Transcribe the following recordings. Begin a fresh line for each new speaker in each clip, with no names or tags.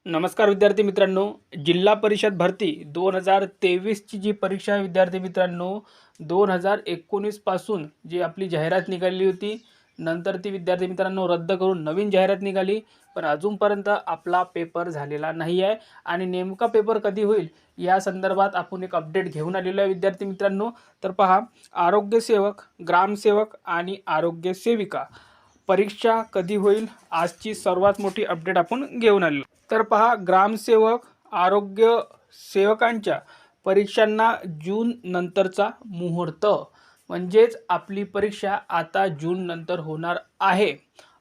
नमस्कार विद्यार्थी मित्रांनो, जिल्हा परिषद भरती 2023ची जी परीक्षा आहे विद्यार्थी मित्रांनो, 2019 पासून जी आपली जाहिरात निघाली होती, नंतर ती विद्यार्थी मित्रांनो रद्द करून नवीन जाहिरात निघाली. पण अजूनपर्यंत आपला पेपर झालेला नाही आहे आणि नेमका पेपर कधी होईल या संदर्भात आपण एक अपडेट घेऊन आलेलो आहे विद्यार्थी मित्रांनो. तर पहा, आरोग्यसेवक, ग्रामसेवक आणि आरोग्य सेविका परीक्षा कधी होईल, आजची सर्वात मोठी अपडेट आपण घेऊन आलेलो. तर पहा, ग्रामसेवक, आरोग्य सेवकांच्या परीक्षांना जून नंतरचा मुहूर्त, म्हणजेच आपली परीक्षा आता जून नंतर होणार आहे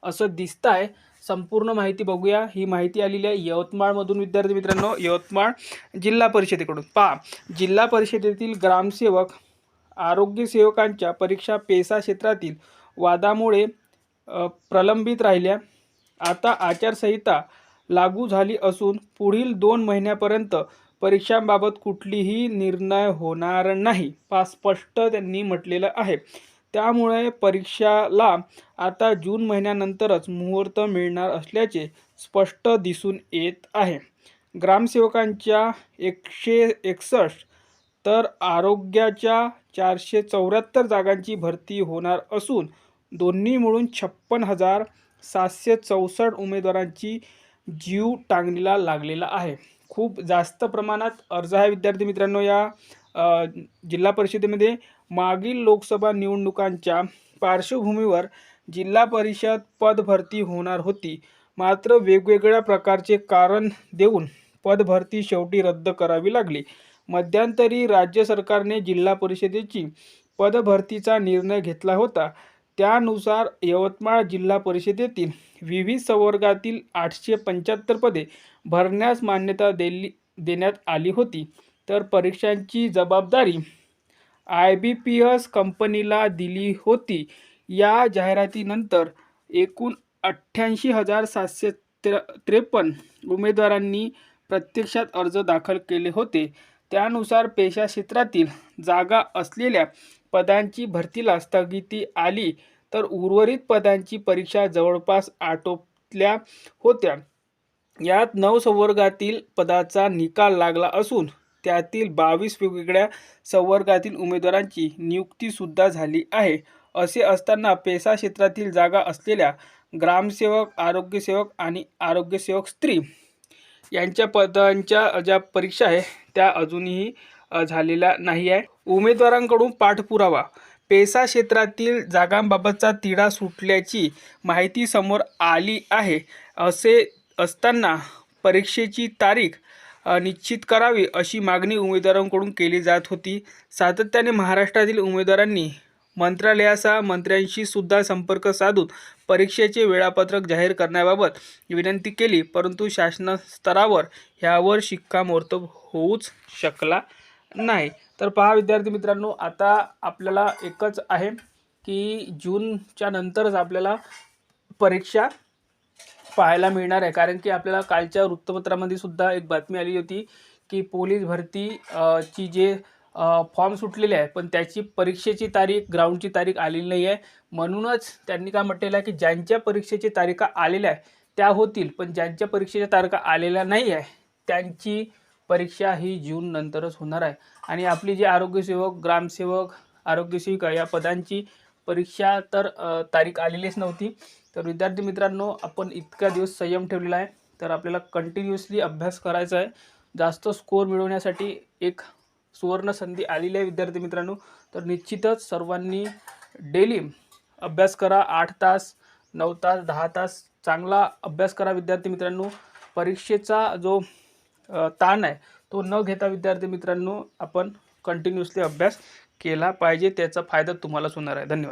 असं दिसतं आहे. संपूर्ण माहिती बघूया. ही माहिती आलेली आहे यवतमाळमधून विद्यार्थी मित्रांनो, यवतमाळ जिल्हा परिषदेकडून. पहा, जिल्हा परिषदेतील ग्रामसेवक, आरोग्य सेवकांच्या परीक्षा पेसा क्षेत्रातील वादामुळे प्रलंबित राहिल्या. आता आचारसंहिता लागू झाली असून पुढील 2 महिन्यापर्यंत परीक्षांबाबत कुठलीही निर्णय होणार नाही, स्पष्ट त्यांनी म्हटलेलं आहे. त्यामुळे परीक्षाला आता जून महिन्यानंतरच मुहूर्त मिळणार असल्याचे स्पष्ट दिसून येत आहे. ग्रामसेवकांच्या 161 तर आरोग्याच्या 474 जागांची भरती होणार असून दोन्ही मिळून 56,764 उमेदवारांची जीव टांगणीला लागलेला आहे. खूप जास्त प्रमाणात अर्ज आहे विद्यार्थी मित्रांनो या जिल्हा परिषदेमध्ये. मागील लोकसभा निवडणुकांच्या पार्श्वभूमीवर जिल्हा परिषद पदभरती होणार होती, मात्र वेगवेगळ्या प्रकारचे कारण देऊन पदभरती शेवटी रद्द करावी लागली. मध्यंतरी राज्य सरकारने जिल्हा परिषदेची पदभरतीचा निर्णय घेतला होता. त्यानुसार यवतमाळ जिल्हा परिषदेतील विविध संवर्गातील 875 पदे भरण्यास मान्यता देण्यात आली होती. तर परीक्षांची जबाबदारी IBPS कंपनीला दिली होती. या जाहिरातीनंतर एकूण 88,753 उमेदवारांनी प्रत्यक्षात अर्ज दाखल केले होते. त्यानुसार पेशा क्षेत्रातील जागा असलेल्या पदांची भरतीला स्थगिती आली, तर उर्वरित पदांची परीक्षा जवळपास आटोपल्या होत्या. यात 9 संवर्गातील पदाचा निकाल लागला असून त्यातील 22 वेगवेगळ्या संवर्गातील उमेदवारांची नियुक्तीसुद्धा झाली आहे. असे असताना पेशा क्षेत्रातील जागा असलेल्या ग्रामसेवक, आरोग्यसेवक आणि आरोग्यसेवक स्त्री यांच्या पदांच्या ज्या परीक्षा आहे त्या अजूनही झालेल्या नाही आहे. उमेदवारांकडून पाठपुरावा, पेशा क्षेत्रातील जागांबाबतचा तिढा सुटल्याची माहिती समोर आली आहे. असे असताना परीक्षेची तारीख निश्चित करावी अशी मागणी उमेदवारांकडून केली जात होती. सातत्याने महाराष्ट्रातील उमेदवारांनी मंत्रालयासह मंत्र्यांशी सुद्धा संपर्क साधून परीक्षेचे वेळापत्रक जाहीर करण्याबाबत विनंती केली, परंतु शासन स्तरावर ह्यावर शिक्कामोर्तब होऊच शकला नाही. तर पहा विद्यार्थी मित्रांनो, आता आपल्याला एकच आहे की जूनच्या नंतरच आपल्याला परीक्षा पाहायला मिळणार आहे. कारण की आपल्याला कालच्या वृत्तपत्रामध्ये सुद्धा एक बातमी आली होती की पोलीस भरती ची जे फॉर्म सुटलेले आहे, पण त्याची परीक्षेची तारीख, ग्राउंडची तारीख आलेली नाही आहे. म्हणूनच त्यांनी काय म्हटलेलं आहे की ज्यांच्या परीक्षेची तारीख आलेल्या आहे त्या होतील, पण ज्यांच्या परीक्षेच्या तारखा आलेल्या नाही आहे त्यांची परीक्षा ही जून नंतरच होणार आहे. आणि आपली जे आरोग्यसेवक, ग्रामसेवक, आरोग्यसेविका या पदांची परीक्षा तर तारीख आलेलीच नव्हती. तर विद्यार्थी मित्रांनो, आपण इतका दिवस संयम ठेवलेला आहे, तर आपल्याला कंटिन्युअसली अभ्यास करायचा आहे. जास्त स्कोअर मिळवण्यासाठी एक सुवर्ण संधी आलेली आहे विद्यार्थी मित्रांनो. तर निश्चितच सर्वांनी डेली अभ्यास करा. 8 तास, 9 तास, 10 तास चांगला अभ्यास करा विद्यार्थी मित्रांनो. परीक्षेचा जो ताण आहे तो न घेता विद्यार्थी मित्रांनो आपण कंटिन्युअसली अभ्यास केला पाहिजे. त्याचा फायदा तुम्हालाच होणार आहे. धन्यवाद.